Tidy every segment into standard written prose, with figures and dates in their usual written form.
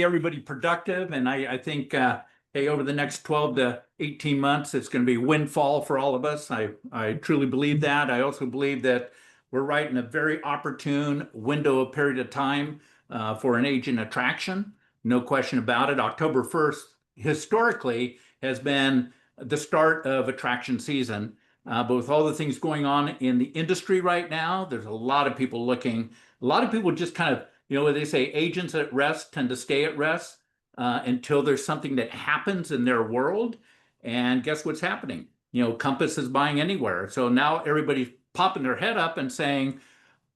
everybody productive. And I think, hey, over the next 12 to 18 months, it's going to be a windfall for all of us. I truly believe that. I also believe that we're right in a very opportune window of period of time for an agent attraction. No question about it. October 1st, historically, has been the start of attraction season. But with all the things going on in the industry right now, there's a lot of people looking, a lot of people just kind of, what they say, agents at rest tend to stay at rest until there's something that happens in their world. And guess what's happening? Compass is buying anywhere. So now everybody's popping their head up and saying,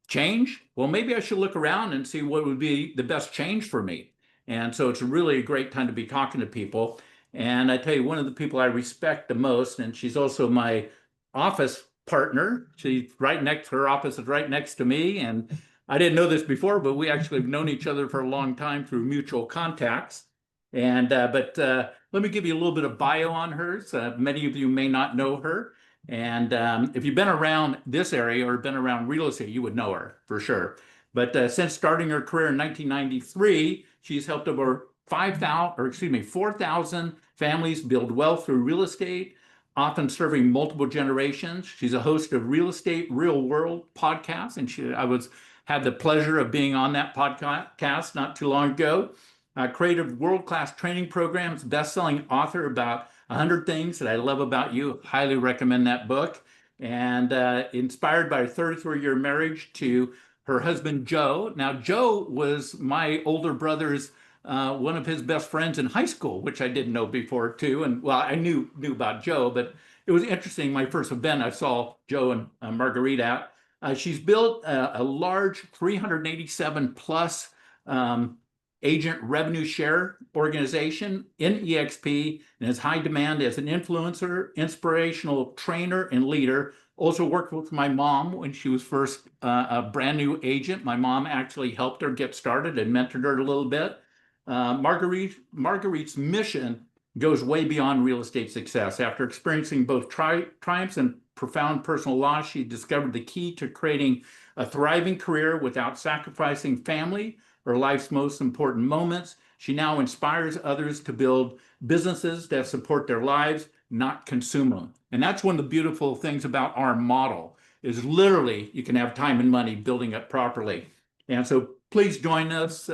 change? Well, maybe I should look around and see what would be the best change for me. And so it's really a great time to be talking to people. And I tell you, one of the people I respect the most, and she's also my office partner. Her office is right next to me. And I didn't know this before, but we actually have known each other for a long time through mutual contacts. But let me give you a little bit of bio on her. Many of you may not know her. And if you've been around this area or been around real estate, you would know her for sure. But since starting her career in 1993, she's helped over 4,000 families build wealth through real estate, often serving multiple generations. She's a host of Real Estate Real World podcasts, and I had the pleasure of being on that podcast not too long ago. Creative world-class training programs, best-selling author about 100 Things That I Love About You. Highly recommend that book. And inspired by a 33-year marriage to her husband, Joe. Now, Joe was my older brother's one of his best friends in high school, which I didn't know before too. And well, I knew about Joe, but it was interesting. My first event, I saw Joe and Marguerite at. She's built a large 387 plus agent revenue share organization in EXP and is high demand as an influencer, inspirational trainer, and leader. Also worked with my mom when she was first a brand new agent. My mom actually helped her get started and mentored her a little bit. Marguerite's mission goes way beyond real estate success. After experiencing both triumphs and profound personal loss, she discovered the key to creating a thriving career without sacrificing family or life's most important moments. She now inspires others to build businesses that support their lives, not consume them. And that's one of the beautiful things about our model is literally you can have time and money building it properly. And so please join us.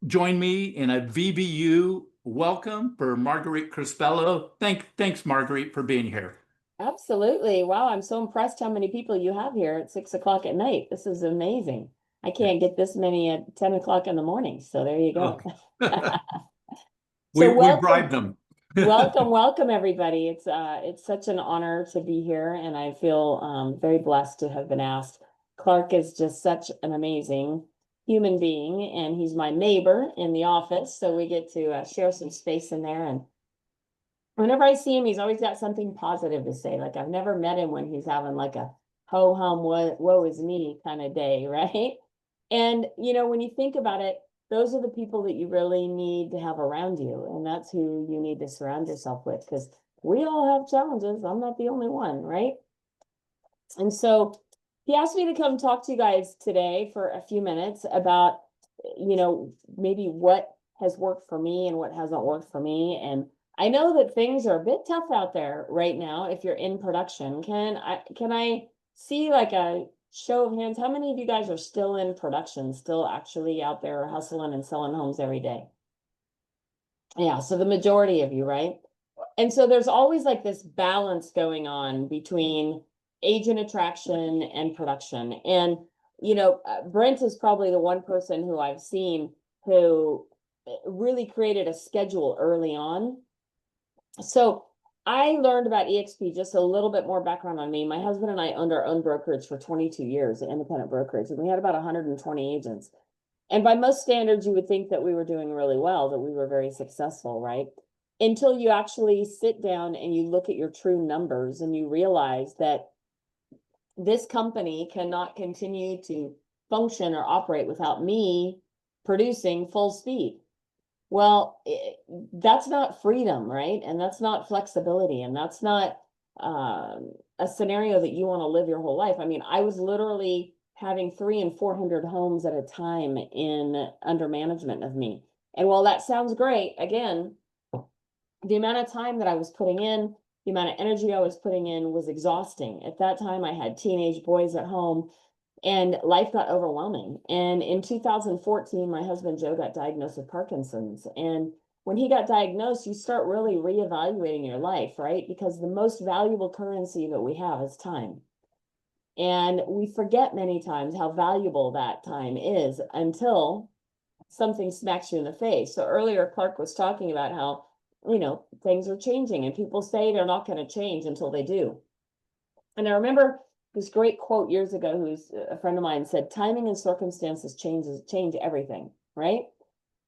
Join me in a VBU welcome for Marguerite Crespillo. Thanks, Marguerite, for being here. Absolutely. Wow, I'm so impressed how many people you have here at 6 o'clock at night. This is amazing. I can't get this many at 10 o'clock in the morning. So there you go. We bribed them. welcome everybody. It's such an honor to be here, and I feel very blessed to have been asked. Clarke is just such an amazing human being, and he's my neighbor in the office, so we get to share some space in there. And whenever I see him, he's always got something positive to say. Like I've never met him when he's having like a ho-hum, woe is me kind of day, right? And when you think about it, those are the people that you really need to have around you, and that's who you need to surround yourself with, because we all have challenges. I'm not the only one, right? And so he asked me to come talk to you guys today for a few minutes about, maybe what has worked for me and what hasn't worked for me. And I know that things are a bit tough out there right now if you're in production. Can I see like a show of hands? How many of you guys are still in production, still actually out there hustling and selling homes every day? Yeah, so the majority of you, right? And so there's always like this balance going on between agent attraction and production. And, Brent is probably the one person who I've seen who really created a schedule early on. So I learned about EXP, just a little bit more background on me. My husband and I owned our own brokerage for 22 years, an independent brokerage, and we had about 120 agents. And by most standards, you would think that we were doing really well, that we were very successful, right? Until you actually sit down and you look at your true numbers and you realize that this company cannot continue to function or operate without me producing full speed. Well, that's not freedom, right? And that's not flexibility. And that's not a scenario that you want to live your whole life. I mean, I was literally having 300 and 400 homes at a time in under management of me. And while that sounds great, again, the amount of time that I was putting in, the amount of energy I was putting in was exhausting. At that time, I had teenage boys at home and life got overwhelming. And in 2014, my husband Joe got diagnosed with Parkinson's. And when he got diagnosed, you start really reevaluating your life, right? Because the most valuable currency that we have is time. And we forget many times how valuable that time is until something smacks you in the face. So earlier, Clarke was talking about how, things are changing and people say they're not going to change until they do. And I remember this great quote years ago, who's a friend of mine said, timing and circumstances change everything, right?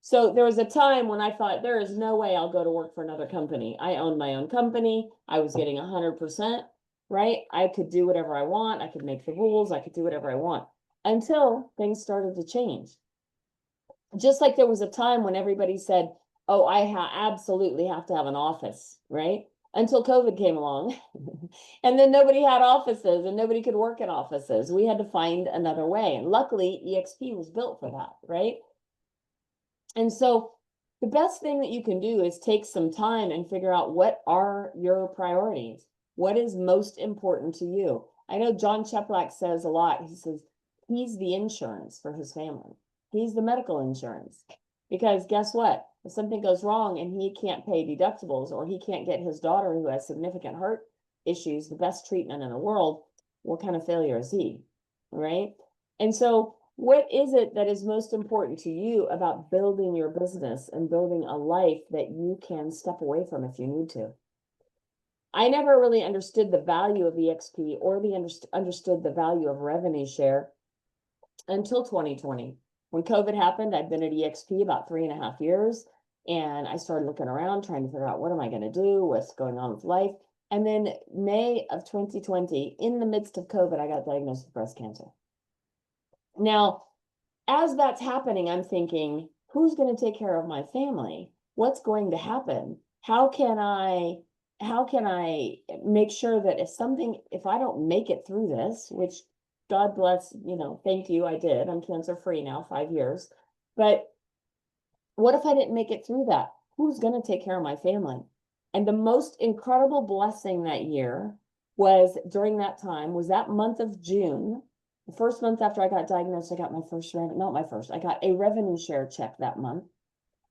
So there was a time when I thought, there is no way I'll go to work for another company. I owned my own company. I was getting 100%, right? I could do whatever I want. I could make the rules. I could do whatever I want until things started to change. Just like there was a time when everybody said, oh, I absolutely have to have an office, right? Until COVID came along. And then nobody had offices and nobody could work in offices. We had to find another way. And luckily, EXP was built for that, right? And so the best thing that you can do is take some time and figure out, what are your priorities? What is most important to you? I know John Cheplack says a lot. He says he's the insurance for his family. He's the medical insurance. Because guess what? If something goes wrong and he can't pay deductibles, or he can't get his daughter who has significant heart issues the best treatment in the world, what kind of failure is he, right? And so what is it that is most important to you about building your business and building a life that you can step away from if you need to? I never really understood the value of EXP or understood the value of revenue share until 2020. When COVID happened, I'd been at EXP about 3.5 years, and I started looking around, trying to figure out, what am I going to do? What's going on with life? And then May of 2020, in the midst of COVID, I got diagnosed with breast cancer. Now, as that's happening, I'm thinking, who's going to take care of my family? What's going to happen? How can I make sure that if I don't make it through this, which God bless, thank you, I did. I'm cancer-free now, 5 years. But what if I didn't make it through that? Who's going to take care of my family? And the most incredible blessing that year was, during that time, was that month of June. The first month after I got diagnosed, I got I got a revenue share check that month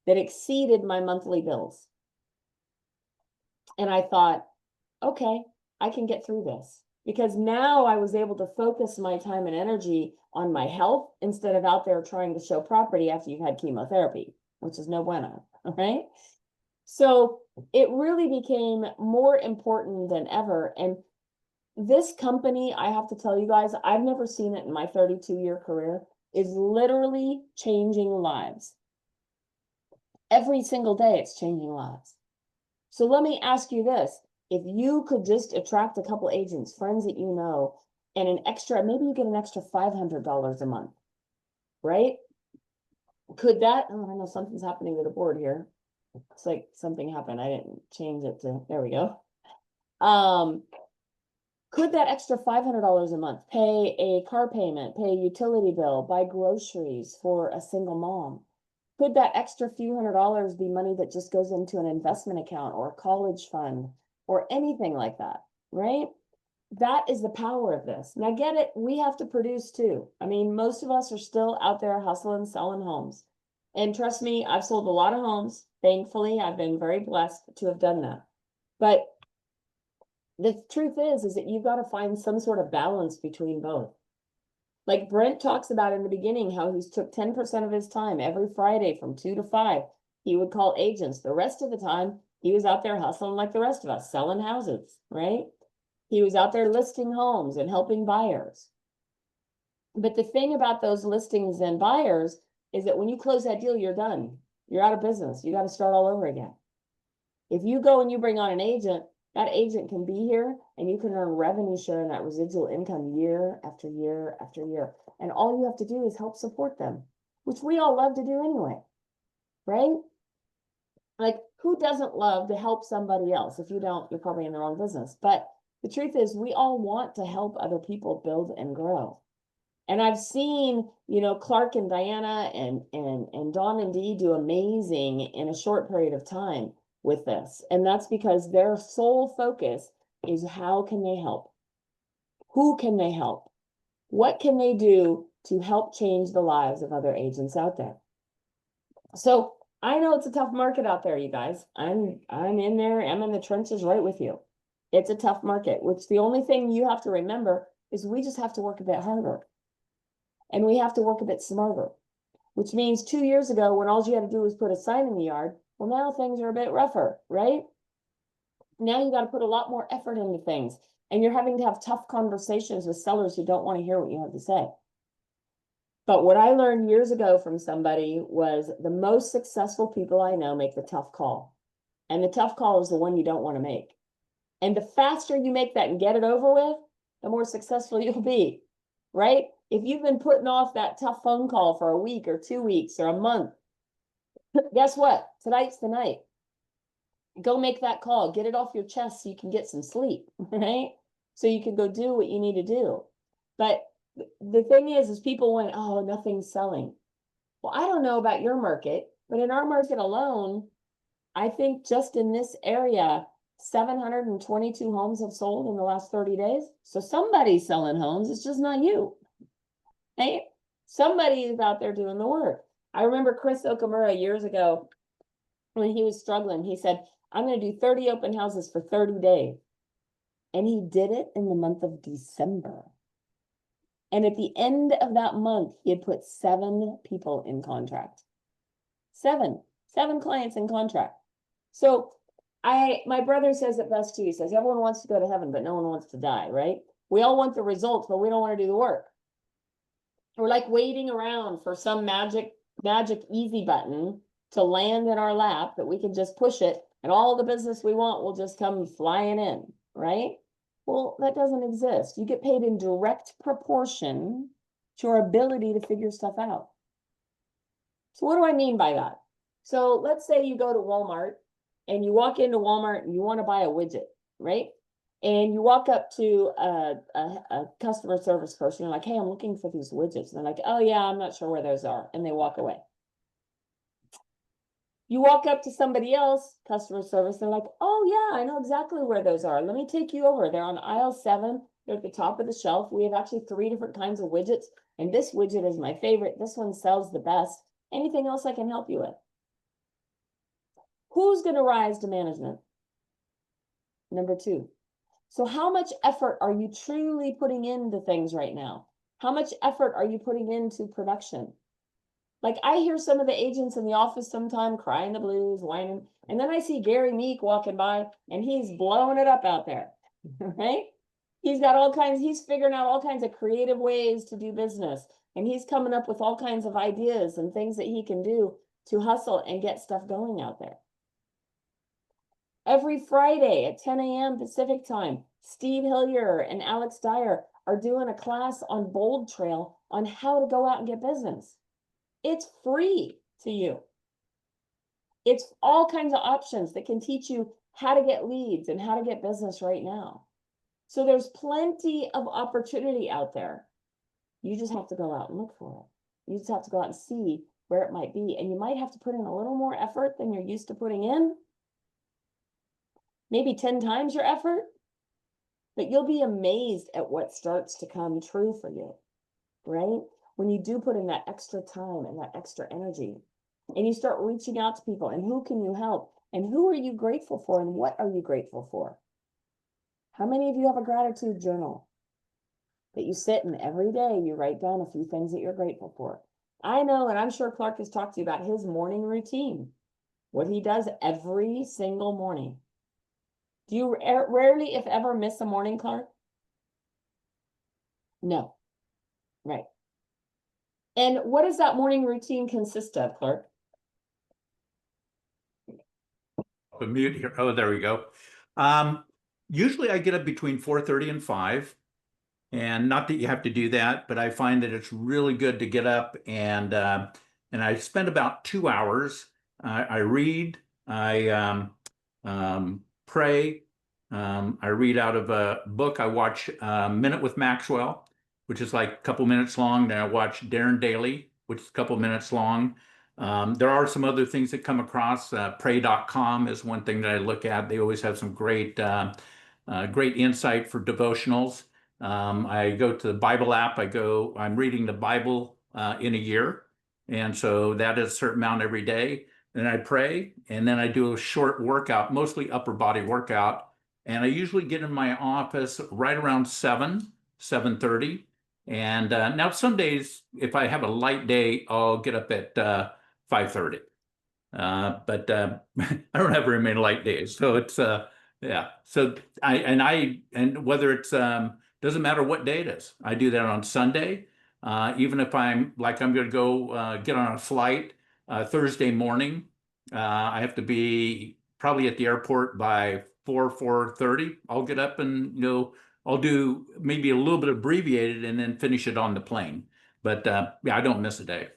that exceeded my monthly bills. And I thought, okay, I can get through this. Because now I was able to focus my time and energy on my health instead of out there trying to show property after you've had chemotherapy, which is no bueno, right? So it really became more important than ever. And this company, I have to tell you guys, I've never seen it in my 32-year career, is literally changing lives. Every single day it's changing lives. So let me ask you this. If you could just attract a couple agents, friends that you know, and maybe you get an extra $500 a month, right? Could that, I know something's happening with the board here. It's like something happened. I didn't change it there we go. Could that extra $500 a month pay a car payment, pay a utility bill, buy groceries for a single mom? Could that extra few $100s be money that just goes into an investment account or a college fund or anything like that, right? That is the power of this. Now get it, we have to produce too. I mean, most of us are still out there hustling, selling homes. And trust me, I've sold a lot of homes. Thankfully, I've been very blessed to have done that. But the truth is that you've got to find some sort of balance between both. Like Brent talks about in the beginning, how he took 10% of his time every Friday from 2 to 5. He would call agents. The rest of the time, he was out there hustling like the rest of us, selling houses, right? He was out there listing homes and helping buyers. But the thing about those listings and buyers is that when you close that deal, you're done. You're out of business. You got to start all over again. If you go and you bring on an agent, that agent can be here and you can earn revenue share in that residual income year after year after year. And all you have to do is help support them, which we all love to do anyway, right? Like, who doesn't love to help somebody else? If you don't, you're probably in the wrong business. But the truth is, we all want to help other people build and grow. And I've seen, you know, Clarke and Diana and Dawn and Dee do amazing in a short period of time with this. And that's because their sole focus is how can they help? Who can they help? What can they do to help change the lives of other agents out there? So I know it's a tough market out there, you guys. I'm in there, I'm in the trenches right with you. It's a tough market, which the only thing you have to remember is we just have to work a bit harder. And we have to work a bit smarter, which means 2 years ago, when all you had to do was put a sign in the yard, well, now things are a bit rougher, right? Now you got to put a lot more effort into things. And you're having to have tough conversations with sellers who don't want to hear what you have to say. But what I learned years ago from somebody was the most successful people I know make the tough call. And the tough call is the one you don't want to make. And the faster you make that and get it over with, the more successful you'll be, right? If you've been putting off that tough phone call for a week or 2 weeks or a month, guess what? Tonight's the night. Go make that call, get it off your chest so you can get some sleep, right? So you can go do what you need to do. But the thing is people went, oh, nothing's selling. Well, I don't know about your market, but in our market alone, I think just in this area, 722 homes have sold in the last 30 days. So somebody's selling homes. It's just not you. Hey, somebody is out there doing the work. I remember Chris Okamura years ago when he was struggling. He said, I'm going to do 30 open houses for 30 days. And he did it in the month of December. And at the end of that month, he had put 7 people in contract. Seven clients in contract. So my brother says it best too. He says, everyone wants to go to heaven, but no one wants to die, right? We all want the results, but we don't want to do the work. We're like waiting around for some magic easy button to land in our lap that we can just push it and all the business we want will just come flying in, right? Well, that doesn't exist. You get paid in direct proportion to your ability to figure stuff out. So what do I mean by that? So let's say you go to Walmart and you walk into Walmart and you want to buy a widget, right? And you walk up to a customer service person, you're like, hey, I'm looking for these widgets. And they're like, oh yeah, I'm not sure where those are. And they walk away. You walk up to somebody else, customer service, they're like, oh yeah, I know exactly where those are. Let me take you over. They're on aisle 7. They're at the top of the shelf. We have actually 3 different kinds of widgets. And this widget is my favorite. This one sells the best. Anything else I can help you with? Who's going to rise to management? Number 2. So how much effort are you truly putting into things right now? How much effort are you putting into production? Like I hear some of the agents in the office sometime crying the blues, whining, and then I see Gary Meek walking by and he's blowing it up out there, right? He's got he's figuring out all kinds of creative ways to do business. And he's coming up with all kinds of ideas and things that he can do to hustle and get stuff going out there. Every Friday at 10 a.m. Pacific time, Steve Hillier and Alex Dyer are doing a class on Bold Trail on how to go out and get business. It's free to you. It's all kinds of options that can teach you how to get leads and how to get business right now. So there's plenty of opportunity out there. You just have to go out and look for it. You just have to go out and see where it might be. And you might have to put in a little more effort than you're used to putting in. Maybe 10 times your effort. But you'll be amazed at what starts to come true for you, right? When you do put in that extra time and that extra energy, and you start reaching out to people, and who can you help? And who are you grateful for? And what are you grateful for? How many of you have a gratitude journal that you sit and every day you write down a few things that you're grateful for? I know, and I'm sure Clarke has talked to you about his morning routine, what he does every single morning. Do you rarely, if ever, miss a morning, Clarke? No. Right. And what does that morning routine consist of, Clarke? Mute here. Oh, there we go. Usually I get up between 4:30 and 5. And not that you have to do that, but I find that it's really good to get up and I spend about 2 hours. I read, I pray, I read out of a book. I watch Minute with Maxwell, which is like a couple minutes long. Then I watch Darren Daily, which is a couple minutes long. There are some other things that come across. Pray.com is one thing that I look at. They always have some great insight for devotionals. I go to the Bible app. I'm reading the Bible in a year. And so that is a certain amount every day. Then I pray, and then I do a short workout, mostly upper body workout. And I usually get in my office right around 7:30. And now some days, if I have a light day, I'll get up at 5:30. But I don't have very many light days. So it's yeah. So and whether it's doesn't matter what day it is. I do that on Sunday. Even if I'm going to go get on a flight Thursday morning, I have to be probably at the airport by 4:30. I'll get up and I'll do maybe a little bit abbreviated and then finish it on the plane. But yeah, I don't miss a day.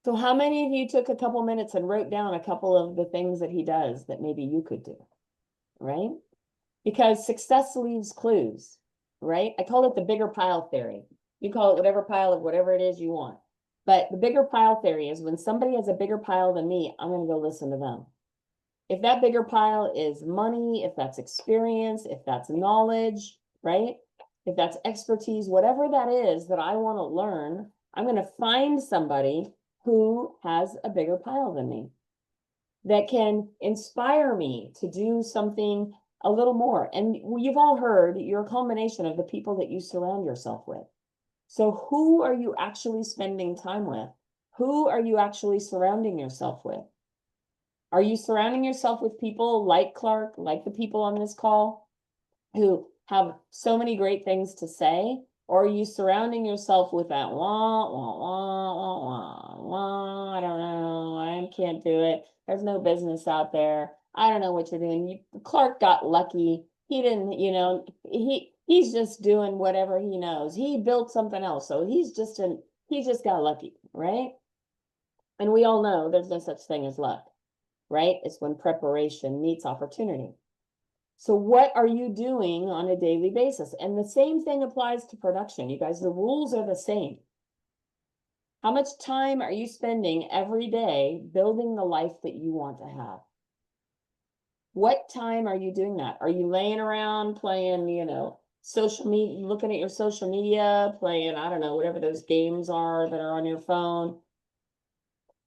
So how many of you took a couple minutes and wrote down a couple of the things that he does that maybe you could do, right? Because success leaves clues, right? I call it the bigger pile theory. You call it whatever pile of whatever it is you want. But the bigger pile theory is when somebody has a bigger pile than me, I'm going to go listen to them. If that bigger pile is money, if that's experience, if that's knowledge, right? If that's expertise, whatever that is that I want to learn, I'm going to find somebody who has a bigger pile than me that can inspire me to do something a little more. And you've all heard you're a culmination of the people that you surround yourself with. So who are you actually spending time with? Who are you actually surrounding yourself with? Are you surrounding yourself with people like Clarke, like the people on this call, who have so many great things to say? Or are you surrounding yourself with that wah, wah, wah, wah, wah, wah, I don't know, I can't do it. There's no business out there. I don't know what you're doing. Clarke got lucky. He didn't, he's just doing whatever he knows. He built something else. So he just got lucky, right? And we all know there's no such thing as luck, right? It's when preparation meets opportunity. So what are you doing on a daily basis? And the same thing applies to production. You guys, the rules are the same. How much time are you spending every day building the life that you want to have? What time are you doing that? Are you laying around playing, social media, looking at your social media, playing, I don't know, whatever those games are that are on your phone?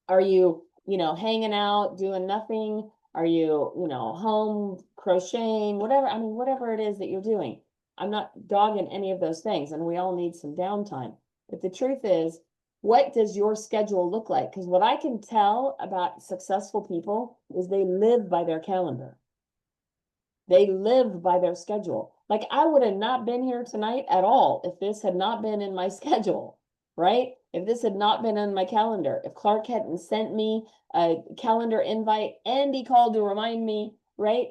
Are you, hanging out, doing nothing? Are you, home crocheting, whatever it is that you're doing. I'm not dogging any of those things, and we all need some downtime. But the truth is, what does your schedule look like? Because what I can tell about successful people is they live by their calendar. They live by their schedule. Like I would have not been here tonight at all if this had not been in my schedule, right? If this had not been on my calendar, if Clarke hadn't sent me a calendar invite and he called to remind me, right?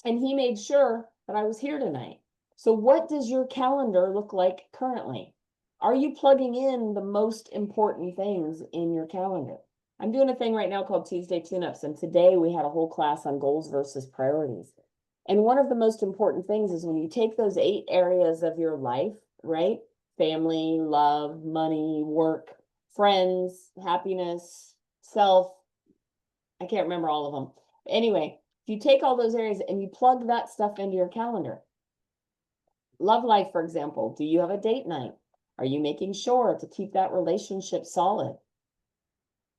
And he made sure that I was here tonight. So what does your calendar look like currently? Are you plugging in the most important things in your calendar? I'm doing a thing right now called Tuesday Tune-Ups, and today we had a whole class on goals versus priorities. And one of the most important things is when you take those 8 areas of your life, right? Family, love, money, work, friends, happiness, self. I can't remember all of them. Anyway, if you take all those areas and you plug that stuff into your calendar. Love life, for example, do you have a date night? Are you making sure to keep that relationship solid?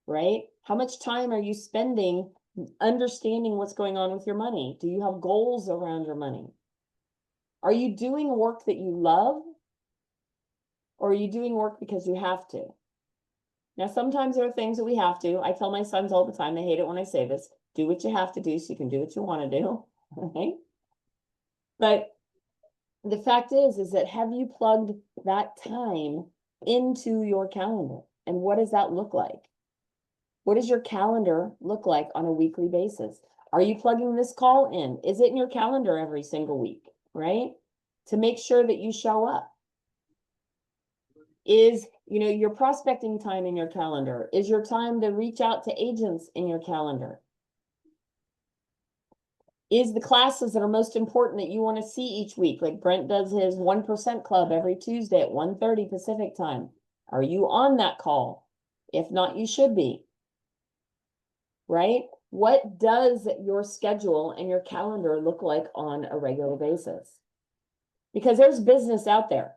Right? How much time are you spending understanding what's going on with your money? Do you have goals around your money? Are you doing work that you love? Or are you doing work because you have to? Now, sometimes there are things that we have to. I tell my sons all the time, they hate it when I say this, do what you have to do so you can do what you want to do, right? But the fact is that have you plugged that time into your calendar? And what does that look like? What does your calendar look like on a weekly basis? Are you plugging this call in? Is it in your calendar every single week, right? To make sure that you show up. Is, your prospecting time in your calendar? Is your time to reach out to agents in your calendar? is the classes that are most important that you want to see each week. Like Brent does his 1% club every Tuesday at 1:30 Pacific time. Are you on that call? If not, you should be. Right? What does your schedule and your calendar look like on a regular basis? Because there's business out there.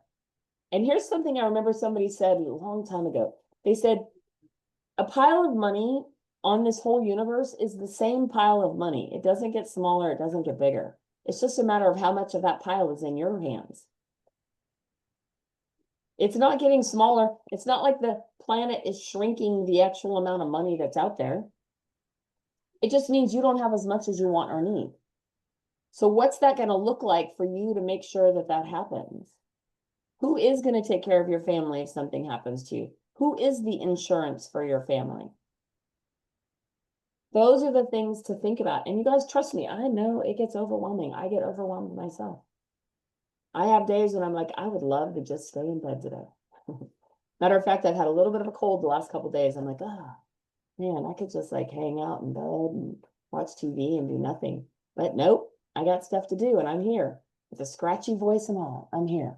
And here's something I remember somebody said a long time ago. They said, a pile of money on this whole universe is the same pile of money. It doesn't get smaller, it doesn't get bigger. It's just a matter of how much of that pile is in your hands. It's not getting smaller. It's not like the planet is shrinking the actual amount of money that's out there. It just means you don't have as much as you want or need. So what's that going to look like for you to make sure that that happens? Who is going to take care of your family if something happens to you? Who is the insurance for your family? Those are the things to think about. And you guys, trust me, I know it gets overwhelming. I get overwhelmed myself. I have days when I'm like, I would love to just stay in bed today. Matter of fact, I've had a little bit of a cold the last couple of days. I'm like, oh, man, I could just like hang out in bed and watch TV and do nothing. But nope, I got stuff to do and I'm here with a scratchy voice and all. I'm here.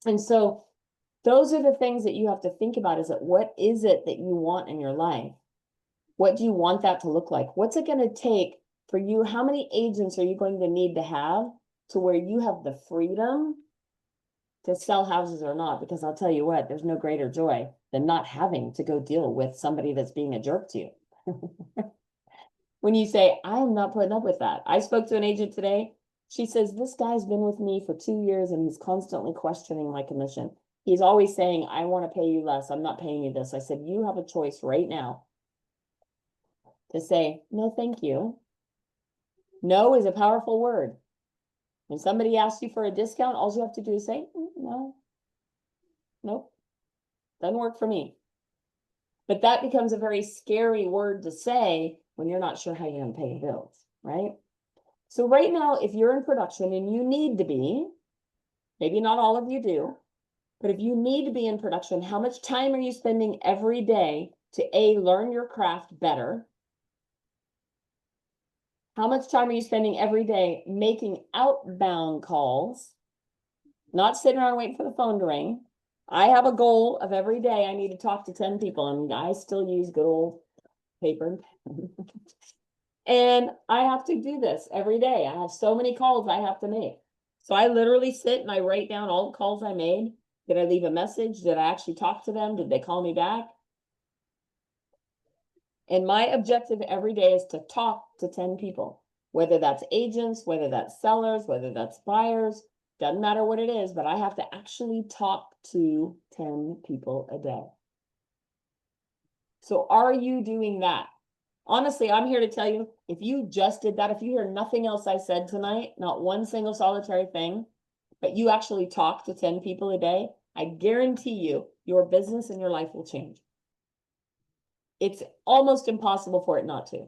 And so those are the things that you have to think about, is that what is it that you want in your life? What do you want that to look like? What's it going to take for you? How many agents are you going to need to have to where you have the freedom to sell houses or not? Because I'll tell you what, there's no greater joy than not having to go deal with somebody that's being a jerk to you. When you say, I'm not putting up with that. I spoke to an agent today. She says, this guy's been with me for 2 years and he's constantly questioning my commission. He's always saying, I want to pay you less. I'm not paying you this. I said, you have a choice right now to say, no, thank you. No is a powerful word. When somebody asks you for a discount, all you have to do is say, no, nope, doesn't work for me. But that becomes a very scary word to say when you're not sure how you're going to pay your bills, right? So right now, if you're in production and you need to be, maybe not all of you do, but if you need to be in production, how much time are you spending every day to A, learn your craft better? How much time are you spending every day making outbound calls, not sitting around waiting for the phone to ring? I have a goal of every day I need to talk to 10 people, and I still use good old paper and pen. And I have to do this every day. I have so many calls I have to make. So I literally sit and I write down all the calls I made. Did I leave a message? Did I actually talk to them? Did they call me back? And my objective every day is to talk to 10 people, whether that's agents, whether that's sellers, whether that's buyers, doesn't matter what it is, but I have to actually talk to 10 people a day. So are you doing that? Honestly, I'm here to tell you, if you just did that, if you hear nothing else I said tonight, not one single solitary thing, but you actually talk to 10 people a day, I guarantee you, your business and your life will change. It's almost impossible for it not to.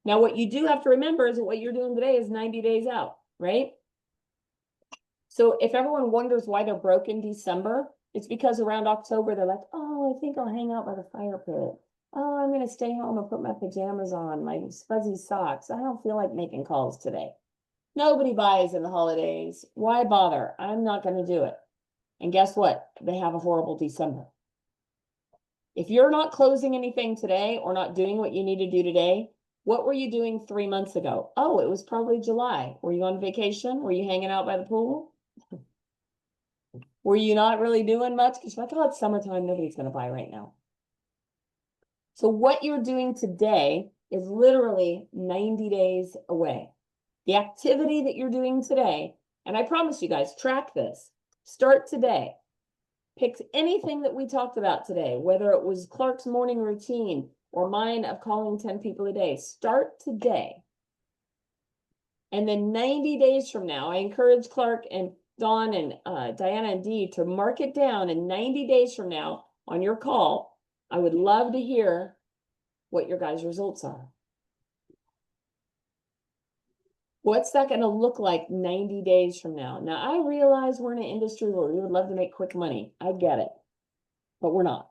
Now, what you do have to remember is that what you're doing today is 90 days out, right? So if everyone wonders why they're broke in December, it's because around October, they're like, oh, I think I'll hang out by the fire pit. Oh, I'm going to stay home and put my pajamas on, my fuzzy socks. I don't feel like making calls today. Nobody buys in the holidays. Why bother? I'm not going to do it. And guess what? They have a horrible December. If you're not closing anything today or not doing what you need to do today, what were you doing 3 months ago? Oh, it was probably July. Were you on vacation? Were you hanging out by the pool? Were you not really doing much? Because you're like, oh, it's summertime. Nobody's going to buy right now. So what you're doing today is literally 90 days away. The activity that you're doing today, and I promise you guys, track this. Start today. Pick anything that we talked about today, whether it was Clarke's morning routine or mine of calling 10 people a day. Start today. And then 90 days from now, I encourage Clarke and Dawn and Diana and Dee to mark it down. And 90 days from now on your call, I would love to hear what your guys' results are. What's that going to look like 90 days from now? Now, I realize we're in an industry where we would love to make quick money. I get it, but we're not.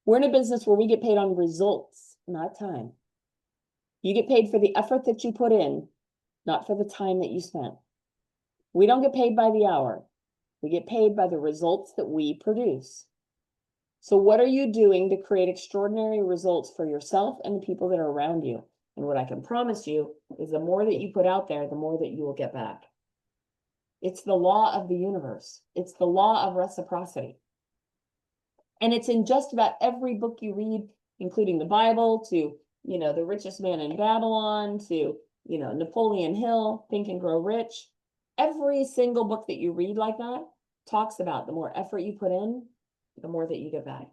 We're in a business where we get paid on results, not time. You get paid for the effort that you put in not for the time that you spent. We don't get paid by the hour. We get paid by the results that we produce. So what are you doing to create extraordinary results for yourself and the people that are around you? And what I can promise you is the more that you put out there, the more that you will get back. It's the law of the universe. It's the law of reciprocity. And it's in just about every book you read, including the Bible, to, The Richest Man in Babylon, to, Napoleon Hill, Think and Grow Rich. Every single book that you read like that talks about the more effort you put in, the more that you get back.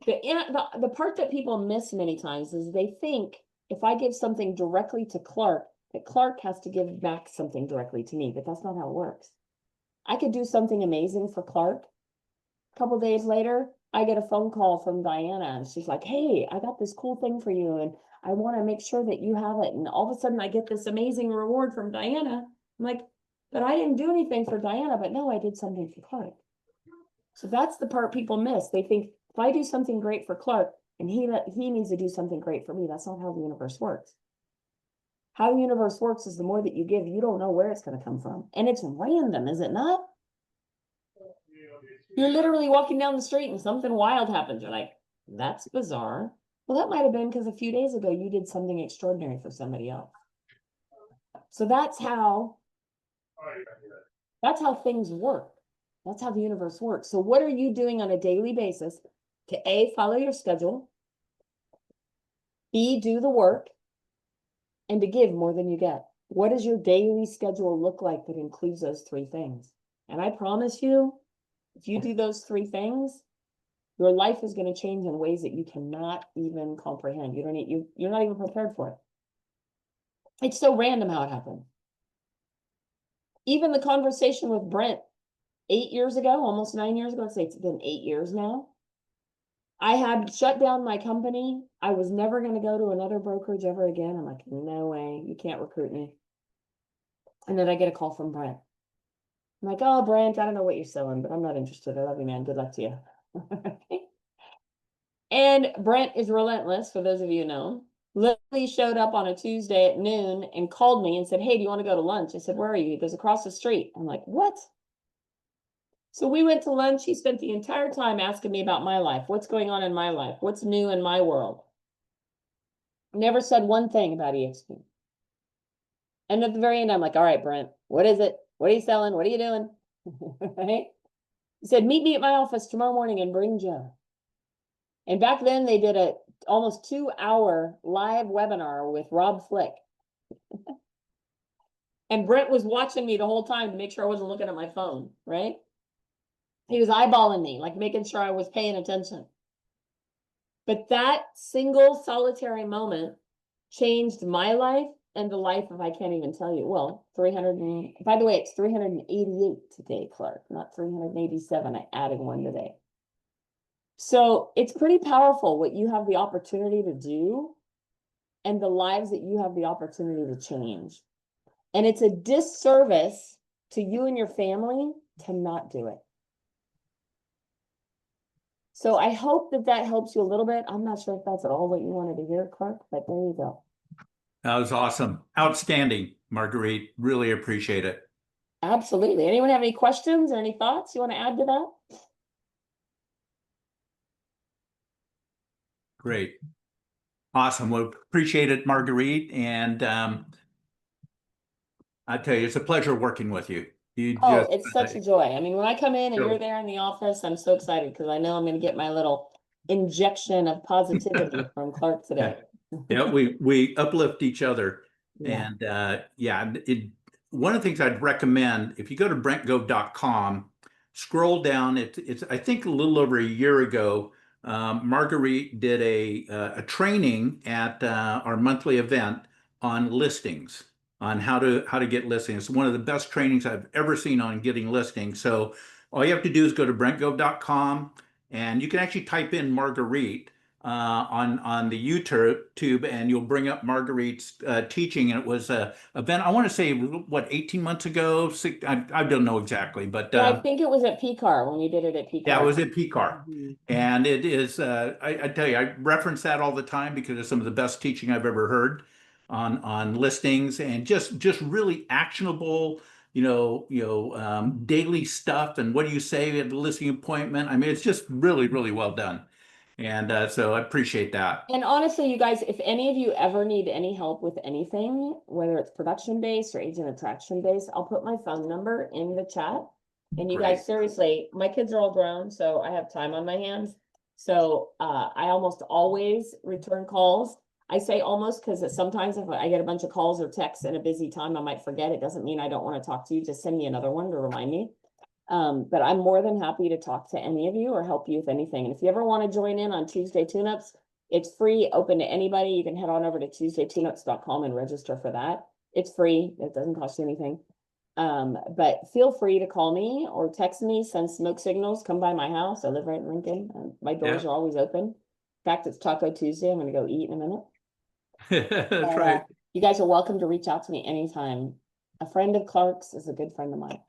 The part that people miss many times is they think if I give something directly to Clarke, that Clarke has to give back something directly to me, but that's not how it works. I could do something amazing for Clarke. A couple days later, I get a phone call from Diana, and she's like, hey, I got this cool thing for you, and I want to make sure that you have it. And all of a sudden I get this amazing reward from Diana. I'm like, but I didn't do anything for Diana, but no, I did something for Clarke. So that's the part people miss. They think if I do something great for Clarke and he needs to do something great for me, that's not how the universe works. How the universe works is the more that you give, you don't know where it's going to come from. And it's random, is it not? You're literally walking down the street and something wild happens. You're like, that's bizarre. Well, that might have been because a few days ago you did something extraordinary for somebody else. So that's how things work. That's how the universe works. So what are you doing on a daily basis to A, follow your schedule, B, do the work, and to give more than you get? What does your daily schedule look like that includes those three things? And I promise you, if you do those three things, your life is going to change in ways that you cannot even comprehend. You're not even prepared for it. It's so random how it happened. Even the conversation with Brent 8 years ago, almost 9 years ago, it's been 8 years now. I had shut down my company. I was never going to go to another brokerage ever again. I'm like, no way, you can't recruit me. And then I get a call from Brent. I'm like, oh, Brent, I don't know what you're selling, but I'm not interested. I love you, man. Good luck to you. And Brent is relentless, for those of you who know. Literally showed up on a Tuesday at noon and called me and said, hey, do you want to go to lunch? I said, where are you? He goes, across the street. I'm like, what? So we went to lunch. He spent the entire time asking me about my life. What's going on in my life? What's new in my world? Never said one thing about EXP. And at the very end, I'm like, all right, Brent, what is it? What are you selling? What are you doing? Right? He said, meet me at my office tomorrow morning and bring Joe. And back then they did a almost 2-hour live webinar with Rob Flick. And Brent was watching me the whole time to make sure I wasn't looking at my phone, right? He was eyeballing me, like making sure I was paying attention. But that single solitary moment changed my life and the life of, I can't even tell you, well, 300, by the way, it's 388 today, Clarke, not 387. I added one today. So it's pretty powerful what you have the opportunity to do and the lives that you have the opportunity to change. And it's a disservice to you and your family to not do it. So I hope that helps you a little bit. I'm not sure if that's at all what you wanted to hear, Clarke, but there you go. That was awesome. Outstanding, Marguerite. Really appreciate it. Absolutely. Anyone have any questions or any thoughts you want to add to that? Great. Awesome. Well, appreciate it, Marguerite. And I tell you, it's a pleasure working with you. It's such a joy. I mean, when I come in and Sure. you're there in the office, I'm so excited because I know I'm going to get my little injection of positivity from Clarke today. Yeah, we uplift each other. Yeah. And one of the things I'd recommend, if you go to brentgove.com, scroll down, it's I think a little over a year ago, Marguerite did a training at our monthly event on listings, on how to get listings. It's one of the best trainings I've ever seen on getting listings. So all you have to do is go to brentgove.com, and you can actually type in Marguerite on the YouTube, and you'll bring up Marguerite's teaching. And it was a event, I want to say, what, 18 months ago? I don't know exactly, but Yeah, I think it was at PCAR when you did it at PCAR. yeah, it was at PCAR. Mhm. And it is, I tell you, I reference that all the time because it's some of the best teaching I've ever heard. on listings, and just really actionable, daily stuff. And what do you say at the listing appointment? I mean, it's just really, really well done. And so I appreciate that. And honestly, you guys, if any of you ever need any help with anything, whether it's production based or agent attraction based, I'll put my phone number in the chat. And you Great. guys, seriously, my kids are all grown, so I have time on my hands. So I almost always return calls. I say almost because sometimes if I get a bunch of calls or texts at a busy time, I might forget. It doesn't mean I don't want to talk to you. Just send me another one to remind me. But I'm more than happy to talk to any of you or help you with anything. And if you ever want to join in on Tuesday tune-ups, it's free, open to anybody. You can head on over to tuesdaytuneups.com and register for that. It's free. It doesn't cost you anything. But feel free to call me or text me, send smoke signals, come by my house. I live right in Lincoln. My doors Yeah. are always open. In fact, it's Taco Tuesday. I'm going to go eat in a minute. That's But, right. you guys are welcome to reach out to me anytime. A friend of Clark's is a good friend of mine.